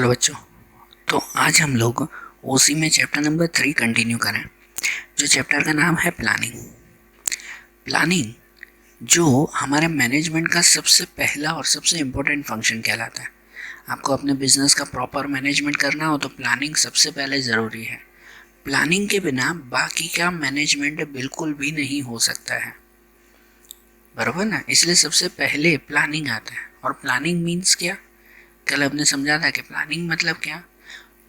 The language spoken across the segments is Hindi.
चलो बच्चों, तो आज हम लोग ओसी में चैप्टर नंबर 3 कंटिन्यू करें। जो चैप्टर का नाम है प्लानिंग। प्लानिंग जो हमारे मैनेजमेंट का सबसे पहला और सबसे इम्पोर्टेंट फंक्शन कहलाता है। आपको अपने बिजनेस का प्रॉपर मैनेजमेंट करना हो तो प्लानिंग सबसे पहले ज़रूरी है। प्लानिंग के बिना बाकी का मैनेजमेंट बिल्कुल भी नहीं हो सकता है, बराबर ना। इसलिए सबसे पहले प्लानिंग आता है। और प्लानिंग मीन्स क्या, कल हमने समझा था कि प्लानिंग मतलब क्या।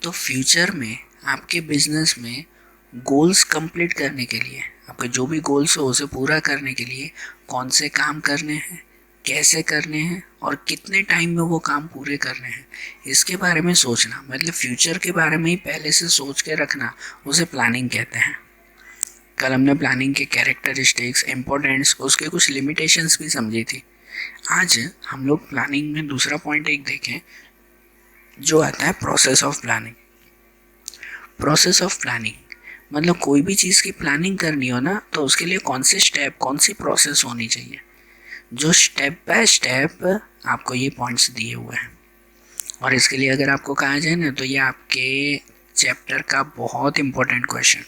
तो फ्यूचर में आपके बिजनेस में गोल्स कंप्लीट करने के लिए, आपके जो भी गोल्स हो उसे पूरा करने के लिए कौन से काम करने हैं, कैसे करने हैं और कितने टाइम में वो काम पूरे करने हैं, इसके बारे में सोचना, मतलब फ्यूचर के बारे में ही पहले से सोच के रखना, उसे प्लानिंग कहते हैं। कल हमने प्लानिंग के कैरेक्टरिस्टिक्स, इम्पोर्टेंस, उसके कुछ लिमिटेशंस भी समझी थी। आज हम लोग प्लानिंग में दूसरा पॉइंट एक देखें जो आता है process of planning. Process of planning मतलब कोई भी चीज़ की प्लानिंग करनी हो ना, तो उसके लिए कौन से स्टेप, कौन सी प्रोसेस होनी चाहिए, जो स्टेप बाय स्टेप आपको ये पॉइंट्स दिए हुए हैं। और इसके लिए अगर आपको कहा जाए ना, तो ये आपके चैप्टर का बहुत इंपॉर्टेंट क्वेश्चन,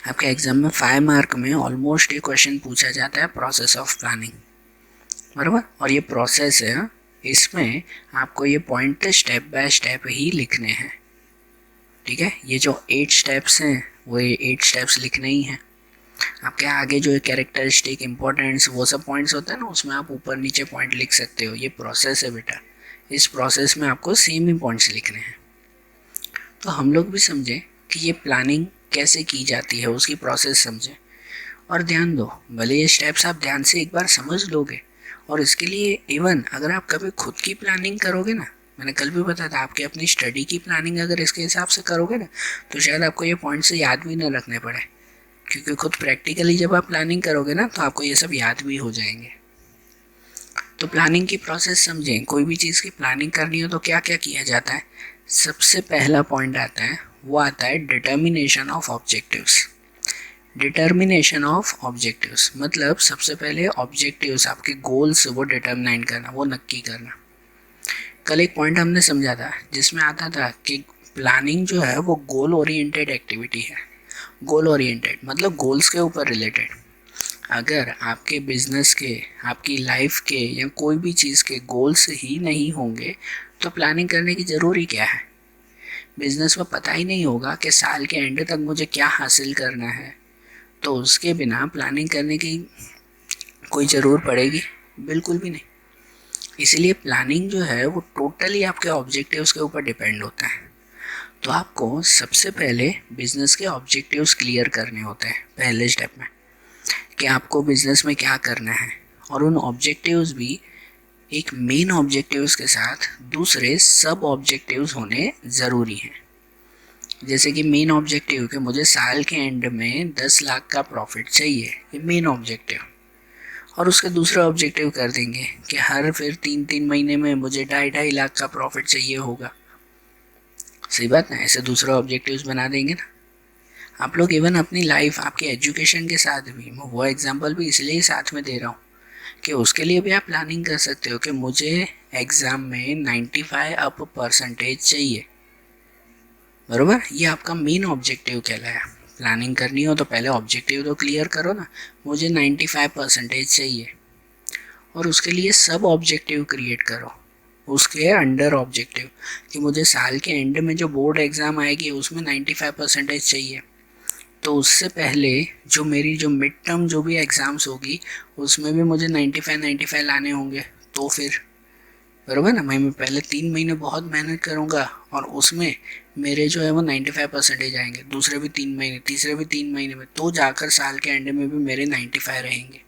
आपके एग्जाम में 5 मार्क में ऑलमोस्ट ये क्वेश्चन पूछा जाता है, प्रोसेस ऑफ प्लानिंग, बराबर। और ये प्रोसेस है, इसमें आपको ये पॉइंट स्टेप बाय स्टेप ही लिखने हैं, ठीक है। ये जो 8 स्टेप्स हैं वो ये 8 स्टेप्स लिखने ही हैं। आपके आगे जो कैरेक्टरिस्टिक, इम्पोर्टेंस, वो सब पॉइंट्स होते हैं ना, उसमें आप ऊपर नीचे पॉइंट लिख सकते हो। ये प्रोसेस है बेटा, इस प्रोसेस में आपको सेम ही पॉइंट्स लिखने हैं। तो हम लोग भी समझें कि ये प्लानिंग कैसे की जाती है, उसकी प्रोसेस समझें। और ध्यान दो, भले ये स्टेप्स आप ध्यान से एक बार समझ लोगे, और इसके लिए इवन अगर आप कभी खुद की प्लानिंग करोगे ना, मैंने कल भी बताया था, आपकी अपनी स्टडी की प्लानिंग अगर इसके हिसाब से करोगे ना, तो शायद आपको ये पॉइंट से याद भी ना रखने पड़े, क्योंकि खुद प्रैक्टिकली जब आप प्लानिंग करोगे ना, तो आपको ये सब याद भी हो जाएंगे। तो प्लानिंग की प्रोसेस समझें। कोई भी चीज़ की प्लानिंग करनी हो तो क्या क्या किया जाता है। सबसे पहला पॉइंट आता है, वो आता है determination of objectives. Determination of objectives मतलब सबसे पहले ऑब्जेक्टिव्स, आपके गोल्स, वो डिटर्मिनाइट करना, वो नक्की करना। कल एक पॉइंट हमने समझा था जिसमें आता था कि प्लानिंग जो है वो गोल ओरिएंटेड एक्टिविटी है। गोल ओरिएंटेड मतलब गोल्स के ऊपर रिलेटेड। अगर आपके बिजनेस के, आपकी लाइफ के या कोई भी चीज़ के गोल्स ही नहीं होंगे तो प्लानिंग करने की ज़रूरी क्या है। बिजनेस में पता ही नहीं होगा कि साल के एंड तक मुझे क्या हासिल करना है, तो उसके बिना प्लानिंग करने की कोई ज़रूरत पड़ेगी? बिल्कुल भी नहीं। इसलिए प्लानिंग जो है वो टोटली आपके ऑब्जेक्टिव्स के ऊपर डिपेंड होता है। तो आपको सबसे पहले बिजनेस के ऑब्जेक्टिव्स क्लियर करने होते हैं पहले स्टेप में, कि आपको बिजनेस में क्या करना है। और उन ऑब्जेक्टिव्स भी एक मेन ऑब्जेक्टिव्स के साथ दूसरे सब ऑब्जेक्टिव्स होने ज़रूरी हैं। जैसे कि मेन ऑब्जेक्टिव कि मुझे साल के एंड में 10 लाख का प्रॉफिट चाहिए, ये मेन ऑब्जेक्टिव। और उसके दूसरा ऑब्जेक्टिव कर देंगे कि हर फिर 3-3 महीने में मुझे 2.5 लाख का प्रॉफिट चाहिए होगा। सही बात ना, ऐसे दूसरा ऑब्जेक्टिव्स बना देंगे ना। आप लोग इवन अपनी लाइफ, आपके एजुकेशन के साथ भी, मैं वो एग्जांपल भी इसलिए साथ में दे रहा हूँ कि उसके लिए भी आप प्लानिंग कर सकते हो कि मुझे एग्ज़ाम में 95 अप परसेंटेज चाहिए, बराबर। ये आपका मेन ऑब्जेक्टिव कहलाया। प्लानिंग करनी हो तो पहले ऑब्जेक्टिव तो क्लियर करो ना, मुझे 95 परसेंटेज चाहिए, और उसके लिए सब ऑब्जेक्टिव क्रिएट करो उसके अंडर ऑब्जेक्टिव, कि मुझे साल के एंड में जो बोर्ड एग्ज़ाम आएगी उसमें 95 परसेंटेज चाहिए। तो उससे पहले जो मेरी जो मिड टर्म जो भी एग्ज़ाम्स होगी उसमें भी मुझे 95 लाने होंगे। तो फिर बराबर ना, मैं पहले 3 महीने बहुत मेहनत करूँगा और उसमें मेरे जो है वो 95 परसेंटेज आएंगे, दूसरे भी 3 महीने, तीसरे भी 3 महीने में, तो जाकर साल के एंड में भी मेरे 95 रहेंगे।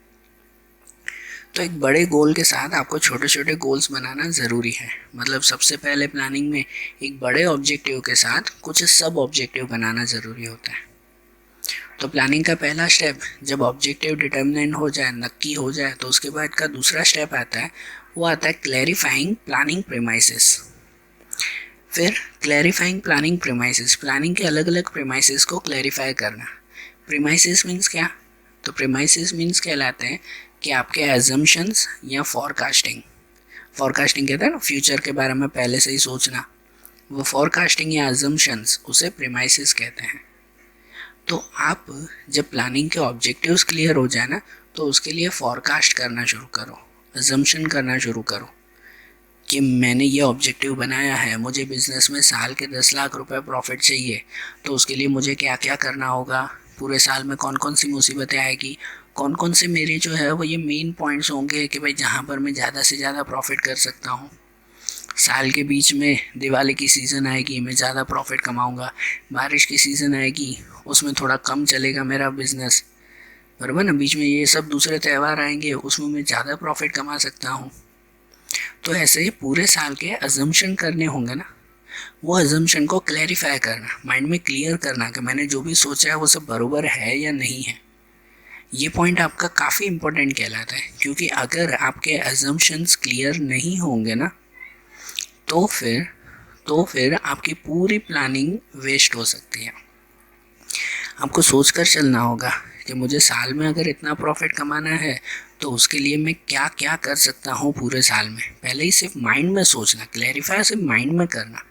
तो एक बड़े गोल के साथ आपको छोटे छोटे गोल्स बनाना ज़रूरी है। मतलब सबसे पहले प्लानिंग में एक बड़े ऑब्जेक्टिव के साथ कुछ सब ऑब्जेक्टिव बनाना ज़रूरी होता है। तो प्लानिंग का पहला स्टेप, जब ऑब्जेक्टिव डिटर्मिनेंट हो जाए, नक्की हो जाए, तो उसके बाद का दूसरा स्टेप आता है, वो आता है क्लैरिफाइंग प्लानिंग प्रीमाइसेस। फिर क्लैरिफाइंग प्लानिंग प्रीमाइसेस, प्लानिंग के अलग अलग प्रीमाइसेस को क्लैरिफाई करना। प्रीमाइसेस मीन्स क्या, तो प्रीमाइसेस मीन्स कहलाते हैं कि आपके एजम्पशंस या फॉरकास्टिंग। फॉरकास्टिंग कहते हैं ना, फ्यूचर के बारे में पहले से ही सोचना। वो फोरकास्टिंग या अजम्पशंस उसे प्रीमाइसेस कहते हैं। तो आप जब प्लानिंग के ऑब्जेक्टिव्स क्लियर हो जाए ना, तो उसके लिए फोरकास्ट करना शुरू करो, अजम्पशन करना शुरू करो कि मैंने ये ऑब्जेक्टिव बनाया है, मुझे बिजनेस में साल के 10 लाख रुपए प्रॉफिट चाहिए, तो उसके लिए मुझे क्या क्या करना होगा, पूरे साल में कौन कौन सी मुसीबतें आएगी, कौन कौन से मेरे जो है वो ये मेन पॉइंट्स होंगे कि भाई जहाँ पर मैं ज़्यादा से ज़्यादा प्रॉफिट कर सकता हूँ। साल के बीच में दिवाली की सीज़न आएगी, मैं ज़्यादा प्रॉफिट कमाऊँगा, बारिश की सीज़न आएगी, उसमें थोड़ा कम चलेगा मेरा बिजनेस, बराबर ना, बीच में ये सब दूसरे त्यौहार आएंगे, उसमें मैं ज़्यादा प्रॉफिट कमा सकता हूँ। तो ऐसे ही पूरे साल के अजम्पशन करने होंगे ना, वो अजम्पशन को क्लैरिफाई करना, माइंड में क्लियर करना कि मैंने जो भी सोचा है वो सब बरोबर है या नहीं है। ये पॉइंट आपका काफ़ी इम्पोर्टेंट कहलाता है, क्योंकि अगर आपके अजम्पशंस क्लियर नहीं होंगे ना, तो फिर आपकी पूरी प्लानिंग वेस्ट हो सकती है। आपको सोच कर चलना होगा कि मुझे साल में अगर इतना प्रॉफिट कमाना है तो उसके लिए मैं क्या क्या कर सकता हूँ पूरे साल में। पहले ही सिर्फ माइंड में सोचना, क्लैरिफाई सिर्फ माइंड में करना,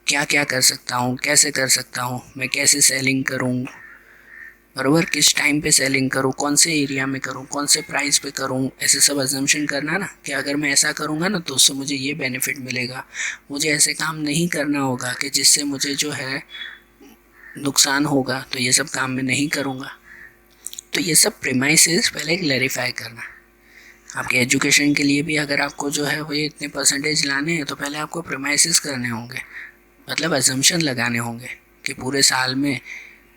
क्या क्या कर सकता हूँ, कैसे कर सकता हूँ, मैं कैसे सेलिंग करूँ, बराबर, किस टाइम पे सेलिंग करूँ, कौन से एरिया में करूँ, कौन से प्राइस पे करूँ, ऐसे सब अजम्पशन करना ना कि अगर मैं ऐसा करूँगा ना तो उससे मुझे ये बेनिफिट मिलेगा, मुझे ऐसे काम नहीं करना होगा कि जिससे मुझे जो है नुकसान होगा, तो ये सब काम मैं नहीं करूँगा। तो ये सब प्रीमाइसेस पहले क्लैरिफाई करना। आपके एजुकेशन के लिए भी अगर आपको जो है वो ये इतने परसेंटेज लाने हैं तो पहले आपको प्रीमाइसेस करने होंगे, मतलब अजम्पशन लगाने होंगे कि पूरे साल में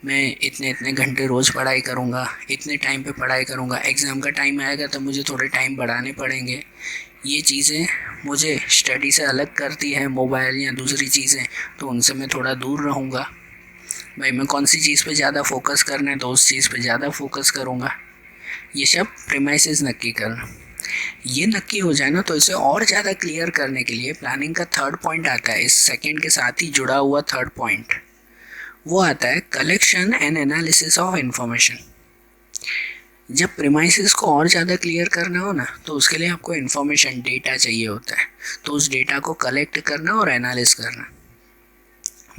मैं इतने इतने घंटे रोज़ पढ़ाई करूँगा, इतने टाइम पे पढ़ाई करूँगा, एग्ज़ाम का टाइम आएगा तो मुझे थोड़े टाइम बढ़ाने पड़ेंगे, ये चीज़ें मुझे स्टडी से अलग करती है, मोबाइल या दूसरी चीज़ें, तो उनसे मैं थोड़ा दूर रहूँगा। भाई मैं कौन सी चीज़ पे ज़्यादा फोकस करना है तो उस चीज़ पे ज़्यादा फोकस करूँगा। ये सब प्रीमाइसेस नक्की करना। ये नक्की हो जाए ना तो इसे और ज़्यादा क्लियर करने के लिए प्लानिंग का थर्ड पॉइंट आता है, इस सेकंड के साथ ही जुड़ा हुआ थर्ड पॉइंट, वो आता है collection and analysis of information. जब प्रीमाइसेस को और ज़्यादा क्लियर करना हो ना तो उसके लिए आपको इन्फॉर्मेशन, डेटा चाहिए होता है, तो उस डेटा को कलेक्ट करना और एनालिस करना।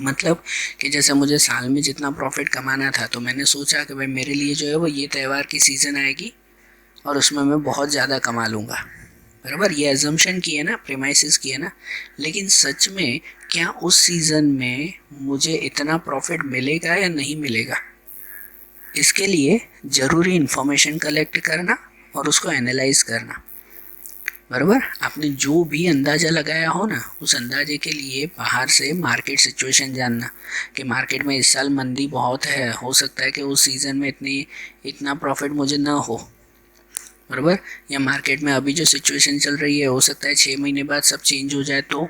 मतलब कि जैसे मुझे साल में जितना प्रॉफिट कमाना था तो मैंने सोचा कि भाई मेरे लिए जो है वो ये त्यौहार की सीज़न आएगी और उसमें मैं बहुत ज़्यादा कमा लूँगा, बराबर, ये एजम्पशन की है ना, प्रीमाइसेस की है ना। लेकिन सच में क्या उस सीज़न में मुझे इतना प्रॉफिट मिलेगा या नहीं मिलेगा, इसके लिए ज़रूरी इन्फॉर्मेशन कलेक्ट करना और उसको एनालाइज करना, बराबर। आपने जो भी अंदाज़ा लगाया हो ना, उस अंदाजे के लिए बाहर से मार्केट सिचुएशन जानना कि मार्केट में इस साल मंदी बहुत है, हो सकता है कि उस सीज़न में इतना प्रॉफिट मुझे ना हो, बराबर, या मार्केट में अभी जो सिचुएशन चल रही है हो सकता है 6 महीने बाद सब चेंज हो जाए, तो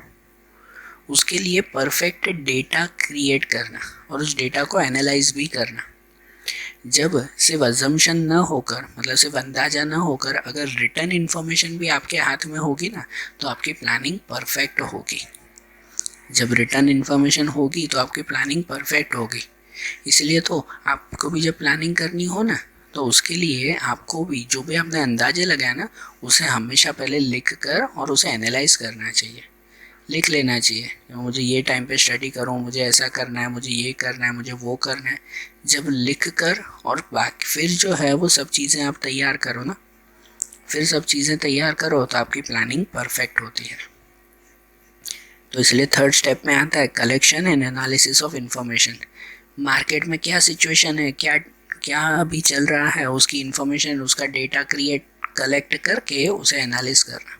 उसके लिए परफेक्ट डेटा क्रिएट करना और उस डेटा को एनालाइज भी करना। जब सिर्फ अजम्पशन न होकर, मतलब सिर्फ अंदाज़ा न होकर, अगर रिटर्न इन्फॉर्मेशन भी आपके हाथ में होगी ना तो आपकी प्लानिंग परफेक्ट होगी। जब रिटर्न इन्फॉर्मेशन होगी तो आपकी प्लानिंग परफेक्ट होगी। इसलिए तो आपको भी जब प्लानिंग करनी हो ना तो उसके लिए आपको भी जो भी आपने अंदाजे लगाया ना उसे हमेशा पहले लिख कर और उसे एनालाइज करना चाहिए, लिख लेना चाहिए, मुझे ये टाइम पे स्टडी करूँ, मुझे ऐसा करना है, मुझे ये करना है, मुझे वो करना है। जब लिख कर और बाकी फिर जो है वो सब चीज़ें आप तैयार करो ना, फिर सब चीज़ें तैयार करो तो आपकी प्लानिंग परफेक्ट होती है। तो इसलिए थर्ड स्टेप में आता है collection and analysis of information. Market में क्या सिचुएशन है, क्या क्या अभी चल रहा है, उसकी इंफॉर्मेशन, उसका डेटा कलेक्ट करके उसे एनालिस करना।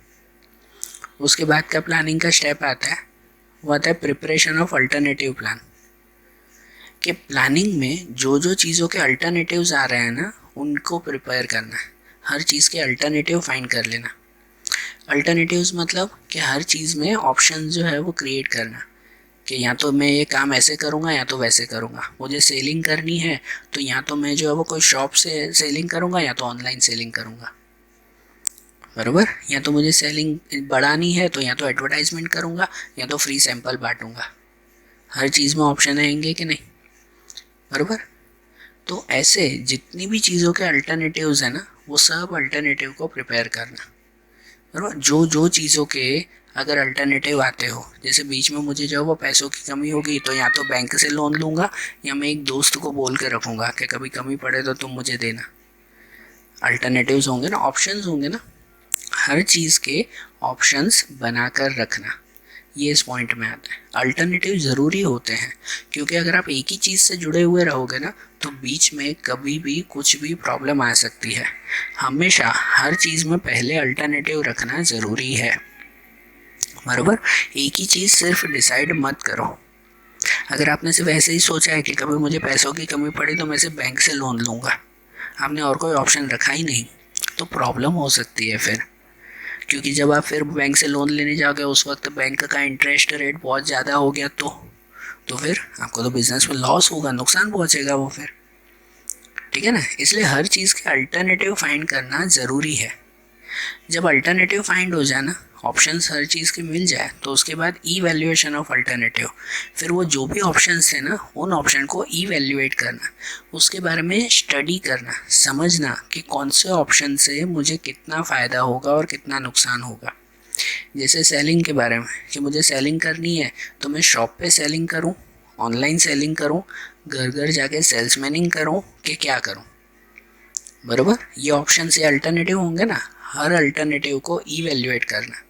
उसके बाद का प्लानिंग का स्टेप आता है, वो आता है प्रिपरेशन ऑफ अल्टरनेटिव प्लान। कि प्लानिंग में जो जो चीज़ों के अल्टरनेटिव्स आ रहे हैं ना उनको प्रिपेयर करना है, हर चीज़ के अल्टरनेटिव फाइंड कर लेना। अल्टरनेटिव्स मतलब कि हर चीज़ में ऑप्शन जो है वो क्रिएट करना कि या तो मैं ये काम ऐसे करूँगा या तो वैसे करूँगा। मुझे सेलिंग करनी है तो या तो मैं जो है वो कोई शॉप से सेलिंग करूँगा या तो ऑनलाइन सेलिंग करूँगा, बराबर, या तो मुझे सेलिंग बढ़ानी है तो या तो एडवर्टाइजमेंट करूँगा या तो फ्री सैंपल बांटूँगा। हर चीज़ में ऑप्शन आएंगे कि नहीं, बराबर। तो ऐसे जितनी भी चीज़ों के अल्टरनेटिव्स हैं ना वो सब अल्टरनेटिव को प्रिपेयर करना, बराबर। जो जो चीज़ों के अगर अल्टरनेटिव आते हो, जैसे बीच में मुझे जो है वो पैसों की कमी होगी तो या तो बैंक से लोन लूँगा या मैं एक दोस्त को बोल के रखूँगा कि कभी कमी पड़े तो तुम मुझे देना। अल्टरनेटिव्स होंगे ना, ऑप्शंस होंगे ना, हर चीज़ के ऑप्शंस बनाकर रखना, ये इस पॉइंट में आता है। अल्टरनेटिव ज़रूरी होते हैं क्योंकि अगर आप एक ही चीज़ से जुड़े हुए रहोगे ना तो बीच में कभी भी कुछ भी प्रॉब्लम आ सकती है। हमेशा हर चीज़ में पहले अल्टरनेटिव रखना ज़रूरी है, बराबर। एक ही चीज़ सिर्फ डिसाइड मत करो। अगर आपने सिर्फ ऐसे ही सोचा है कि कभी मुझे पैसों की कमी पड़ी तो मैं सिर्फ बैंक से लोन लूँगा, आपने और कोई ऑप्शन रखा ही नहीं, तो प्रॉब्लम हो सकती है फिर। क्योंकि जब आप फिर बैंक से लोन लेने जाओगे उस वक्त बैंक का इंटरेस्ट रेट बहुत ज़्यादा हो गया तो फिर आपको तो बिजनेस में लॉस होगा, नुकसान पहुंचेगा वो फिर, ठीक है ना। इसलिए हर चीज़ के अल्टरनेटिव फाइंड करना ज़रूरी है। जब अल्टरनेटिव फाइंड हो जाए ना, ऑप्शंस हर चीज़ के मिल जाए, तो उसके बाद इवैल्यूएशन ऑफ अल्टरनेटिव, फिर वो जो भी ऑप्शंस थे ना उन ऑप्शन को इवैल्यूएट करना, उसके बारे में स्टडी करना, समझना कि कौन से ऑप्शन से मुझे कितना फ़ायदा होगा और कितना नुकसान होगा। जैसे सेलिंग के बारे में कि मुझे सेलिंग करनी है तो मैं शॉप पे सेलिंग करूं, ऑनलाइन सेलिंग करूं, घर घर जाके सेल्समैनिंग करूं कि क्या करूं, बराबर। ये ऑप्शन से अल्टरनेटिव होंगे ना, हर अल्टरनेटिव को इवैल्यूएट करना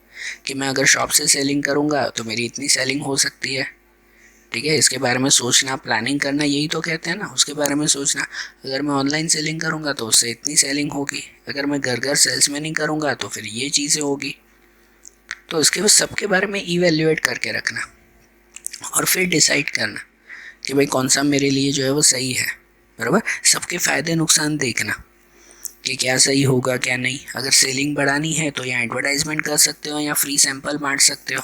कि मैं अगर शॉप से सेलिंग करूंगा तो मेरी इतनी सेलिंग हो सकती है, ठीक है। इसके बारे में सोचना, प्लानिंग करना, यही तो कहते हैं ना, उसके बारे में सोचना। अगर मैं ऑनलाइन सेलिंग करूंगा तो उससे इतनी सेलिंग होगी, अगर मैं घर घर सेल्समैनिंग करूंगा तो फिर ये चीज़ें होगी। तो इसके बाद सबके बारे में इवैल्यूएट करके रखना और फिर डिसाइड करना कि भाई कौन सा मेरे लिए जो है वो सही है, बराबर। सबके फ़ायदे नुकसान देखना कि क्या सही होगा क्या नहीं। अगर सेलिंग बढ़ानी है तो या एडवर्टाइजमेंट कर सकते हो या फ्री सैंपल बांट सकते हो,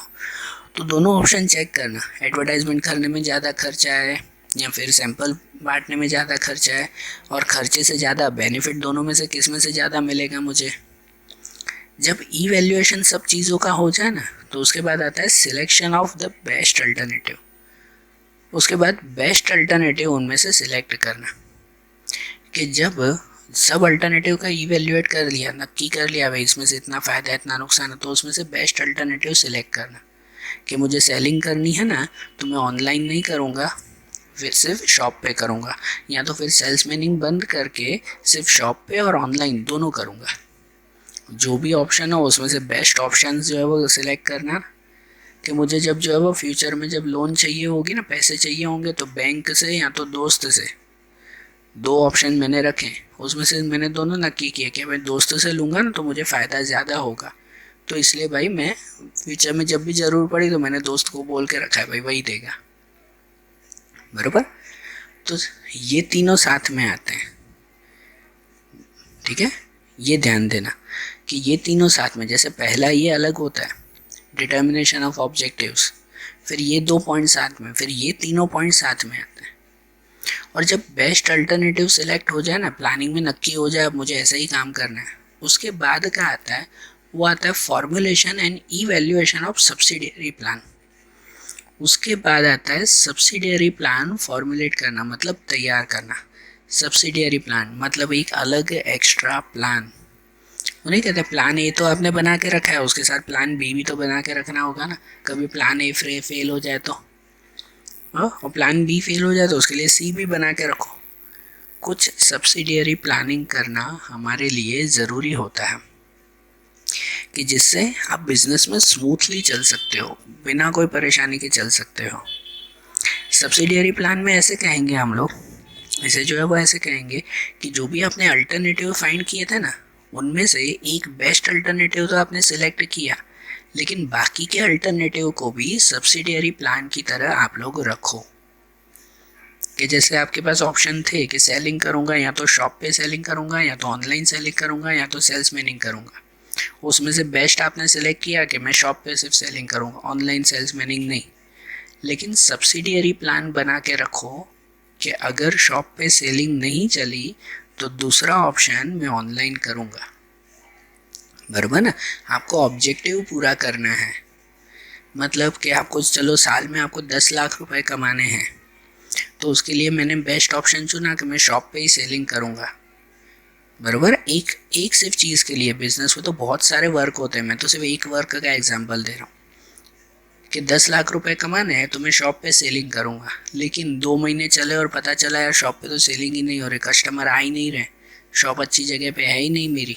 तो दोनों ऑप्शन चेक करना। एडवर्टाइजमेंट करने में ज़्यादा खर्चा है या फिर सैंपल बांटने में ज़्यादा खर्चा है, और खर्चे से ज़्यादा बेनिफिट दोनों में से किस में से ज़्यादा मिलेगा मुझे। जब इवैल्यूएशन सब चीज़ों का हो जाए ना तो उसके बाद आता है selection of the best alternative. उसके बाद बेस्ट अल्टरनेटिव उनमें से सिलेक्ट करना कि जब सब अल्टरनेटिव का इवैल्यूएट कर लिया, नक्की कर लिया भाई इसमें से इतना फ़ायदा इतना नुकसान है, तो उसमें से बेस्ट अल्टरनेटिव सिलेक्ट करना कि मुझे सेलिंग करनी है ना तो मैं ऑनलाइन नहीं करूँगा, फिर सिर्फ शॉप पे करूँगा, या तो फिर सेल्समैनिंग बंद करके सिर्फ शॉप पे और ऑनलाइन दोनों करूँगा। जो भी ऑप्शन हो उसमें से बेस्ट ऑप्शन जो है वो सिलेक्ट करना कि मुझे जब जो है वो फ्यूचर में जब लोन चाहिए होगी ना, पैसे चाहिए होंगे, तो बैंक से या तो दोस्त से, दो ऑप्शन मैंने रखे, उसमें से मैंने दोनों नक्की किए कि मैं दोस्त से लूँगा ना तो मुझे फ़ायदा ज़्यादा होगा, तो इसलिए भाई मैं फ्यूचर में जब भी ज़रूर पड़ी तो मैंने दोस्त को बोल के रखा है भाई वही देगा, बराबर। तो ये तीनों साथ में आते हैं, ठीक है। ये ध्यान देना कि ये तीनों साथ में, जैसे पहला ये अलग होता है डिटर्मिनेशन ऑफ ऑब्जेक्टिव्स, फिर ये दो पॉइंट साथ में, फिर ये तीनों पॉइंट साथ में आते हैं। और जब बेस्ट अल्टरनेटिव सिलेक्ट हो जाए ना, प्लानिंग में नक्की हो जाए अब मुझे ऐसा ही काम करना है, उसके बाद क्या आता है, वो आता है formulation and evaluation of subsidiary plan. उसके बाद आता है सब्सिडियरी प्लान फॉर्मुलेट करना, मतलब तैयार करना। सब्सिडियरी प्लान मतलब एक अलग एक्स्ट्रा प्लान। उन्हें कहते हैं प्लान ए तो आपने बना के रखा है, उसके साथ प्लान बी भी तो बना के रखना होगा ना, कभी प्लान ए फेल हो जाए तो, और प्लान बी फेल हो जाए तो उसके लिए सी भी बना के रखो। कुछ सब्सिडियरी प्लानिंग करना हमारे लिए ज़रूरी होता है कि जिससे आप बिजनेस में स्मूथली चल सकते हो, बिना कोई परेशानी के चल सकते हो। सब्सिडियरी प्लान में ऐसे कहेंगे हम लोग, इसे जो है वो ऐसे कहेंगे कि जो भी आपने अल्टरनेटिव फाइंड किए थे ना, उनमें से एक बेस्ट अल्टरनेटिव तो आपने सिलेक्ट किया, लेकिन बाकी के अल्टरनेटिव को भी सब्सिडियरी प्लान की तरह आप लोग रखो। कि जैसे आपके पास ऑप्शन थे कि सेलिंग करूँगा या तो शॉप पे सेलिंग करूँगा या तो ऑनलाइन सेलिंग करूँगा या तो सेल्समैनिंग करूँगा, उसमें से बेस्ट आपने सेलेक्ट किया कि मैं शॉप पे सिर्फ सेलिंग करूँगा, ऑनलाइन सेल्समैनिंग नहीं। लेकिन सब्सिडियरी प्लान बना के रखो कि अगर शॉप पे सेलिंग नहीं चली तो दूसरा ऑप्शन मैं ऑनलाइन करूँगा, बराबर ना। आपको ऑब्जेक्टिव पूरा करना है, मतलब कि आपको चलो साल में आपको 10 लाख रुपए कमाने हैं, तो उसके लिए मैंने बेस्ट ऑप्शन चुना कि मैं शॉप पे ही सेलिंग करूँगा, बराबर। एक सिर्फ चीज़ के लिए, बिजनेस में तो बहुत सारे वर्क होते हैं, मैं तो सिर्फ एक वर्क का एग्जांपल दे रहा हूँ। कि 10 लाख रुपए कमाने हैं तो मैं शॉप पे सेलिंग करूँगा, लेकिन 2 महीने चले और पता चला यार शॉप पे तो सेलिंग ही नहीं हो रही, कस्टमर आ ही नहीं रहे, शॉप अच्छी जगह पे है ही नहीं मेरी।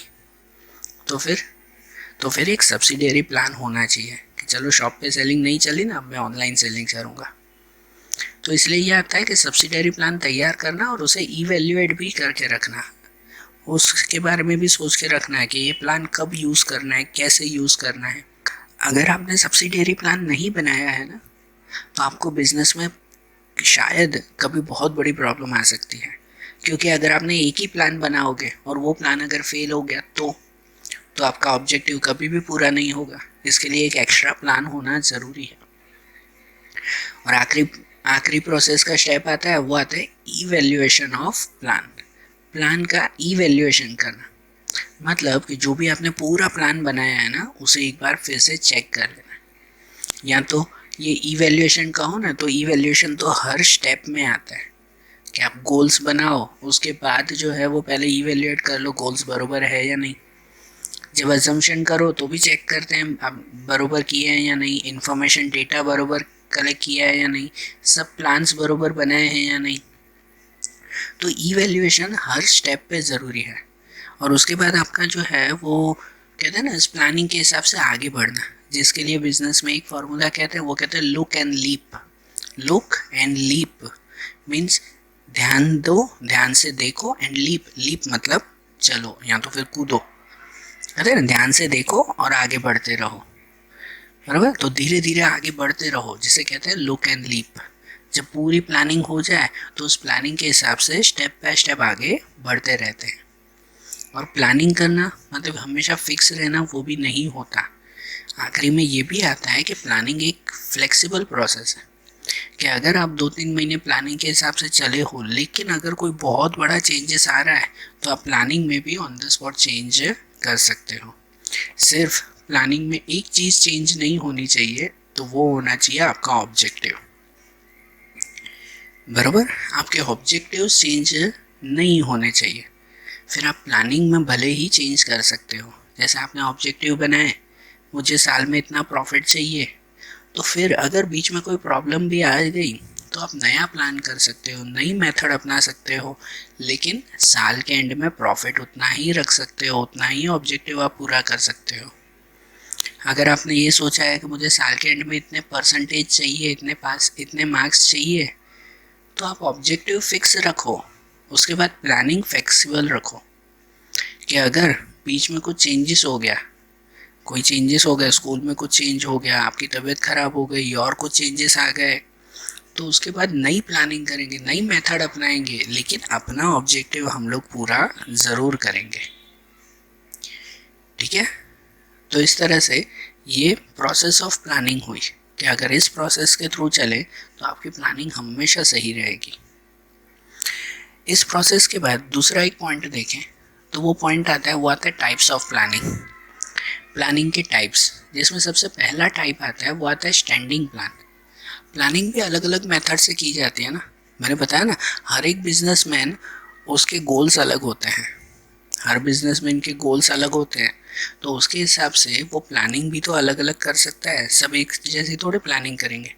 तो फिर एक सब्सिडियरी प्लान होना चाहिए कि चलो शॉप पे सेलिंग नहीं चली ना, अब मैं ऑनलाइन सेलिंग करूँगा। तो इसलिए ये आता है कि सब्सिडियरी प्लान तैयार करना और उसे इवेल्युएट भी करके रखना, उसके बारे में भी सोच के रखना है कि ये प्लान कब यूज़ करना है, कैसे यूज़ करना है। अगर आपने सब्सिडियरी प्लान नहीं बनाया है ना, तो आपको बिजनेस में शायद कभी बहुत बड़ी प्रॉब्लम आ सकती है, क्योंकि अगर आपने एक ही प्लान बनाओगे और वो प्लान अगर फेल हो गया तो आपका ऑब्जेक्टिव कभी भी पूरा नहीं होगा। इसके लिए एक एक्स्ट्रा प्लान होना ज़रूरी है। और आखिरी प्रोसेस का स्टेप आता है, वो आता है इवैल्यूएशन ऑफ प्लान। प्लान का इवैल्यूएशन करना मतलब कि जो भी आपने पूरा प्लान बनाया है ना, उसे एक बार फिर से चेक कर लेना। या तो ये इवैल्यूएशन कहो ना, तो इवैल्यूएशन तो हर स्टेप में आता है कि आप गोल्स बनाओ, उसके बाद जो है वो पहले इवैल्यूएट कर लो गोल्स बरोबर है या नहीं। जब अजम्पशन करो तो भी चेक करते हैं आप बरोबर किए हैं या नहीं, इन्फॉर्मेशन डेटा बरोबर कलेक्ट किया है या नहीं, सब प्लान्स बरोबर बनाए हैं या नहीं। तो इवैल्यूएशन हर स्टेप पे ज़रूरी है। और उसके बाद आपका जो है वो कहते हैं ना, इस प्लानिंग के हिसाब से आगे बढ़ना, जिसके लिए बिजनेस में एक फार्मूला कहते हैं, वो कहते हैं look and leap. Look and leap means ध्यान दो, ध्यान से देखो, एंड लीप, लीप मतलब चलो या तो फिर कूदो, कहते हैं ना, ध्यान से देखो और आगे बढ़ते रहो, बराबर। तो धीरे धीरे आगे बढ़ते रहो, जिसे कहते हैं लुक एंड लीप। जब पूरी प्लानिंग हो जाए तो उस प्लानिंग के हिसाब से स्टेप बाय स्टेप आगे बढ़ते रहते हैं। और प्लानिंग करना मतलब हमेशा फिक्स रहना वो भी नहीं होता। आखिरी में ये भी आता है कि प्लानिंग एक फ्लेक्सिबल प्रोसेस है, कि अगर आप 2-3 महीने प्लानिंग के हिसाब से चले हो, लेकिन अगर कोई बहुत बड़ा चेंजेस आ रहा है तो आप प्लानिंग में भी ऑन द स्पॉट चेंज कर सकते हो। सिर्फ प्लानिंग में एक चीज़ चेंज नहीं होनी चाहिए, तो वो होना चाहिए आपका ऑब्जेक्टिव, बराबर। आपके ऑब्जेक्टिव चेंज नहीं होने चाहिए। फिर आप प्लानिंग में भले ही चेंज कर सकते हो। जैसे आपने ऑब्जेक्टिव बनाए, मुझे साल में इतना प्रॉफिट चाहिए, तो फिर अगर बीच में कोई प्रॉब्लम भी आ गई तो आप नया प्लान कर सकते हो, नई मेथड अपना सकते हो, लेकिन साल के एंड में प्रॉफिट उतना ही रख सकते हो, उतना ही ऑब्जेक्टिव आप पूरा कर सकते हो। अगर आपने ये सोचा है कि मुझे साल के एंड में इतने परसेंटेज चाहिए, इतने मार्क्स चाहिए, तो आप ऑब्जेक्टिव फिक्स रखो, उसके बाद प्लानिंग फ्लेक्सिबल रखो, कि अगर बीच में कुछ चेंजेस हो गया, कोई चेंजेस हो गया, स्कूल में कुछ चेंज हो गया, आपकी तबीयत ख़राब हो गई और कुछ चेंजेस आ गए, तो उसके बाद नई प्लानिंग करेंगे, नई मेथड अपनाएंगे, लेकिन अपना ऑब्जेक्टिव हम लोग पूरा ज़रूर करेंगे। ठीक है। तो इस तरह से ये प्रोसेस ऑफ प्लानिंग हुई कि अगर इस प्रोसेस के थ्रू चले तो आपकी प्लानिंग हमेशा सही रहेगी। इस प्रोसेस के बाद दूसरा एक पॉइंट देखें तो वो पॉइंट आता है, वो आता है टाइप्स ऑफ प्लानिंग। प्लानिंग के टाइप्स, जिसमें सबसे पहला टाइप आता है वो आता है स्टैंडिंग प्लान। प्लानिंग भी अलग अलग मेथड से की जाती है ना, मैंने बताया ना, हर एक बिजनेसमैन उसके गोल्स अलग होते हैं, हर बिजनेसमैन के गोल्स अलग होते हैं, तो उसके हिसाब से वो प्लानिंग भी तो अलग अलग कर सकता है, सब एक जैसी थोड़े प्लानिंग करेंगे।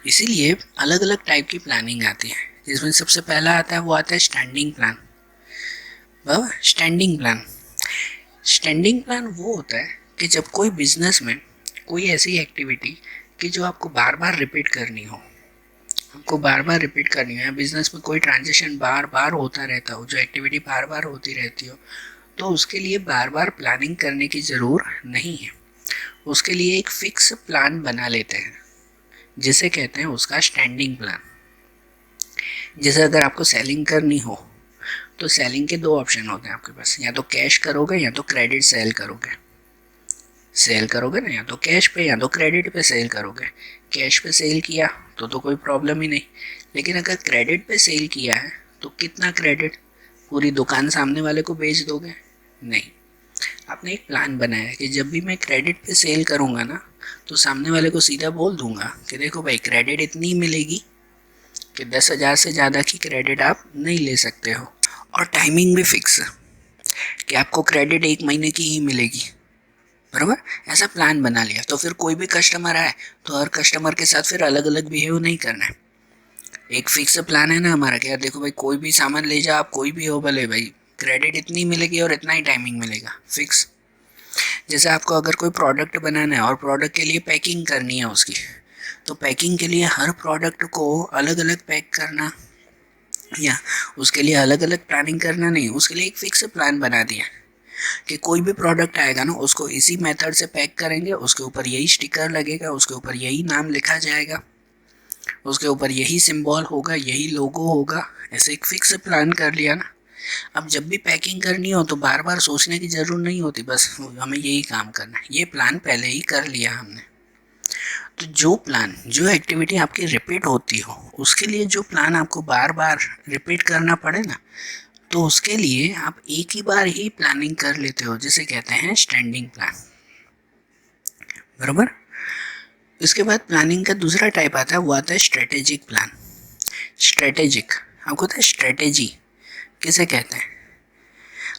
इसीलिए अलग अलग टाइप की प्लानिंग आती है, जिसमें सबसे पहला आता है वो आता है स्टैंडिंग प्लान। स्टैंडिंग प्लान वो होता है कि जब कोई बिजनेस में कोई ऐसी एक्टिविटी कि जो आपको बार बार रिपीट करनी हो, बिजनेस में कोई ट्रांजेक्शन बार बार होता रहता हो, जो एक्टिविटी बार बार होती रहती हो, तो उसके लिए बार बार प्लानिंग करने की ज़रूरत नहीं है। उसके लिए एक फिक्स प्लान बना लेते हैं, जिसे कहते हैं उसका स्टैंडिंग प्लान। जैसे अगर आपको सेलिंग करनी हो तो सेलिंग के 2 ऑप्शन होते हैं आपके पास, या तो कैश करोगे या तो क्रेडिट सेल करोगे ना, या तो कैश पे या तो क्रेडिट पे सेल करोगे। कैश पे सेल किया तो कोई प्रॉब्लम ही नहीं, लेकिन अगर क्रेडिट पे सेल किया है तो कितना क्रेडिट, पूरी दुकान सामने वाले को बेच दोगे? नहीं। आपने एक प्लान बनाया है कि जब भी मैं क्रेडिट पे सेल करूँगा ना, तो सामने वाले को सीधा बोल दूंगा कि देखो भाई, क्रेडिट इतनी मिलेगी कि 10,000 से ज़्यादा की क्रेडिट आप नहीं ले सकते हो। और टाइमिंग भी फिक्स कि आपको क्रेडिट 1 महीने की ही मिलेगी, बराबर। ऐसा प्लान बना लिया तो फिर कोई भी कस्टमर आए तो हर कस्टमर के साथ फिर अलग अलग बिहेव नहीं करना है। एक फिक्स प्लान है ना हमारा कि यार देखो भाई कोई भी सामान ले जाओ, आप कोई भी हो भले भाई, क्रेडिट इतनी मिलेगी और इतना ही टाइमिंग मिलेगा फिक्स। जैसे आपको अगर कोई प्रोडक्ट बनाना है और प्रोडक्ट के लिए पैकिंग करनी है उसकी, तो पैकिंग के लिए हर प्रोडक्ट को अलग अलग पैक करना या उसके लिए अलग अलग प्लानिंग करना नहीं, उसके लिए एक फिक्स प्लान बना दिया कि कोई भी प्रोडक्ट आएगा ना उसको इसी मेथड से पैक करेंगे, उसके ऊपर यही स्टिकर लगेगा, उसके ऊपर यही नाम लिखा जाएगा, उसके ऊपर यही सिंबल होगा, यही लोगो होगा। ऐसे एक फिक्स प्लान कर लिया ना, अब जब भी पैकिंग करनी हो तो बार बार सोचने की ज़रूरत नहीं होती, बस हमें यही काम करना है, ये प्लान पहले ही कर लिया हमने। तो जो प्लान, जो एक्टिविटी आपकी रिपीट होती हो, उसके लिए जो प्लान आपको बार बार रिपीट करना पड़े ना, तो उसके लिए आप एक ही बार ही प्लानिंग कर लेते हो, जिसे कहते हैं स्टैंडिंग प्लान। बराबर। इसके बाद प्लानिंग का दूसरा टाइप आता है, वो आता है स्ट्रेटेजिक प्लान। स्ट्रेटेजिक, आपको पता है स्ट्रेटेजी किसे कहते हैं?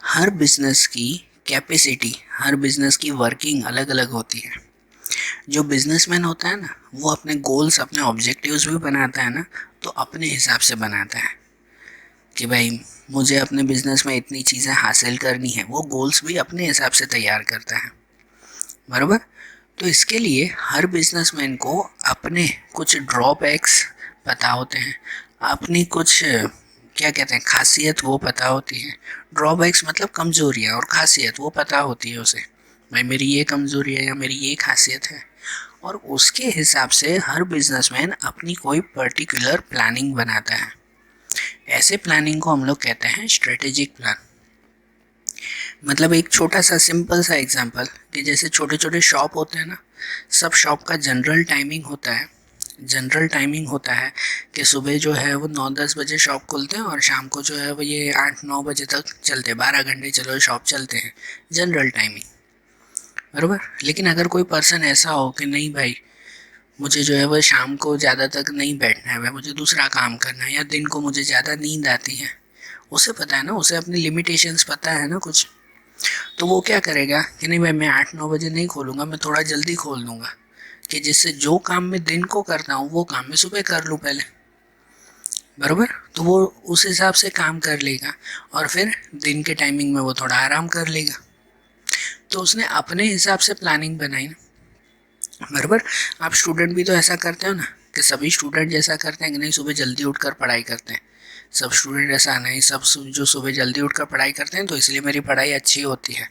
हर बिजनेस की कैपेसिटी, हर बिजनेस की वर्किंग अलग अलग होती है। जो बिजनेसमैन होता है ना, वो अपने गोल्स, अपने ऑब्जेक्टिव्स भी बनाता है ना, तो अपने हिसाब से बनाता है कि भाई मुझे अपने बिजनेस में इतनी चीज़ें हासिल करनी है, वो गोल्स भी अपने हिसाब से तैयार करता है। बराबर। तो इसके लिए हर बिजनेसमैन को अपने कुछ ड्रॉबैक्स पता होते हैं, अपनी कुछ क्या कहते हैं खासियत वो पता होती है। ड्रॉबैक्स मतलब कमजोरियाँ, और खासियत वो पता होती है उसे, भाई मेरी ये कमजोरी है या मेरी ये खासियत है, और उसके हिसाब से हर बिजनेसमैन अपनी कोई पर्टिकुलर प्लानिंग बनाता है। ऐसे प्लानिंग को हम लोग कहते हैं स्ट्रेटेजिक प्लान। मतलब एक छोटा सा सिंपल सा एग्जांपल कि जैसे छोटे छोटे शॉप होते हैं ना, सब शॉप का जनरल टाइमिंग होता है। जनरल टाइमिंग होता है कि सुबह जो है वो 9-10 बजे शॉप खुलते हैं और शाम को जो है वो ये 8-9 बजे तक चलते हैं, 12 घंटे चलो शॉप चलते हैं, जनरल टाइमिंग। बराबर। लेकिन अगर कोई पर्सन ऐसा हो कि नहीं भाई मुझे जो है वो शाम को ज़्यादा तक नहीं बैठना है, भाई मुझे दूसरा काम करना है, या दिन को मुझे ज़्यादा नींद आती है, उसे पता है ना, उसे अपनी लिमिटेशंस पता है ना कुछ, तो वो क्या करेगा कि नहीं भाई मैं 8-9 बजे नहीं खोलूँगा, मैं थोड़ा जल्दी खोल दूँगा, कि जिससे जो काम मैं दिन को करता हूँ वो काम मैं सुबह कर लूँ पहले। बराबर। तो वो उस हिसाब से काम कर लेगा और फिर दिन के टाइमिंग में वो थोड़ा आराम कर लेगा। तो उसने अपने हिसाब से प्लानिंग बनाई ना। बराबर। आप स्टूडेंट भी तो ऐसा करते हो ना, कि सभी स्टूडेंट जैसा करते हैं कि नहीं सुबह जल्दी उठकर पढ़ाई करते हैं। सब स्टूडेंट ऐसा नहीं, सब जो सुबह जल्दी उठकर पढ़ाई करते हैं तो इसलिए मेरी पढ़ाई अच्छी होती है,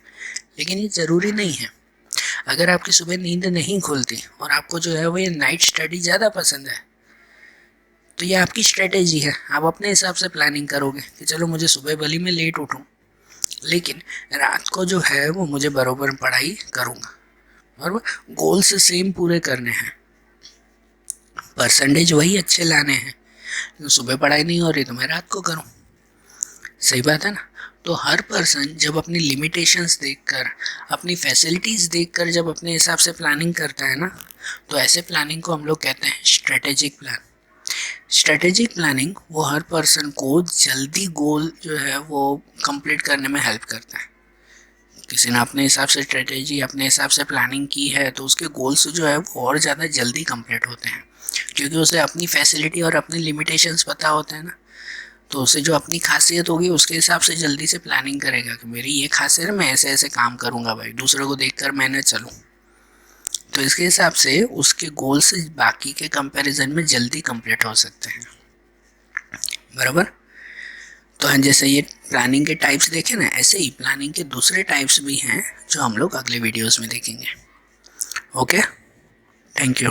लेकिन ये ज़रूरी नहीं है। अगर आपकी सुबह नींद नहीं खुलती और आपको जो है वो ये नाइट स्टडी ज़्यादा पसंद है, तो ये आपकी स्ट्रेटेजी है। आप अपने हिसाब से प्लानिंग करोगे कि चलो मुझे सुबह भले मैं लेट उठूँ, लेकिन रात को जो है वो मुझे बराबर पढ़ाई करूँगा। और गोल्स सेम पूरे करने हैं, परसेंटेज वही अच्छे लाने हैं, तो सुबह पढ़ाई नहीं हो रही तो मैं रात को करूँ। सही बात है ना। तो हर पर्सन जब अपनी लिमिटेशंस देखकर, अपनी फैसिलिटीज़ देखकर जब अपने हिसाब से प्लानिंग करता है ना, तो ऐसे प्लानिंग को हम लोग कहते हैं स्ट्रेटेजिक प्लान। स्ट्रेटेजिक प्लानिंग वो हर पर्सन को जल्दी गोल जो है वो कंप्लीट करने में हेल्प करता है। किसी ने अपने हिसाब से स्ट्रेटेजी, अपने हिसाब से प्लानिंग की है तो उसके गोल्स जो है वो और ज़्यादा जल्दी कंप्लीट होते हैं, क्योंकि उसे अपनी फैसिलिटी और अपनी लिमिटेशंस पता होते हैं ना। तो उसे जो अपनी खासियत होगी उसके हिसाब से जल्दी से प्लानिंग करेगा कि मेरी ये खासियत है, मैं ऐसे ऐसे काम करूँगा भाई, दूसरों को देखकर मैं न चलूँ। तो इसके हिसाब से उसके गोल्स बाकी के कंपैरिजन में जल्दी कंप्लीट हो सकते हैं। बराबर। तो जैसे ये प्लानिंग के टाइप्स देखे ना, ऐसे ही प्लानिंग के दूसरे टाइप्स भी हैं जो हम लोग अगले वीडियोस में देखेंगे। Okay, thank you.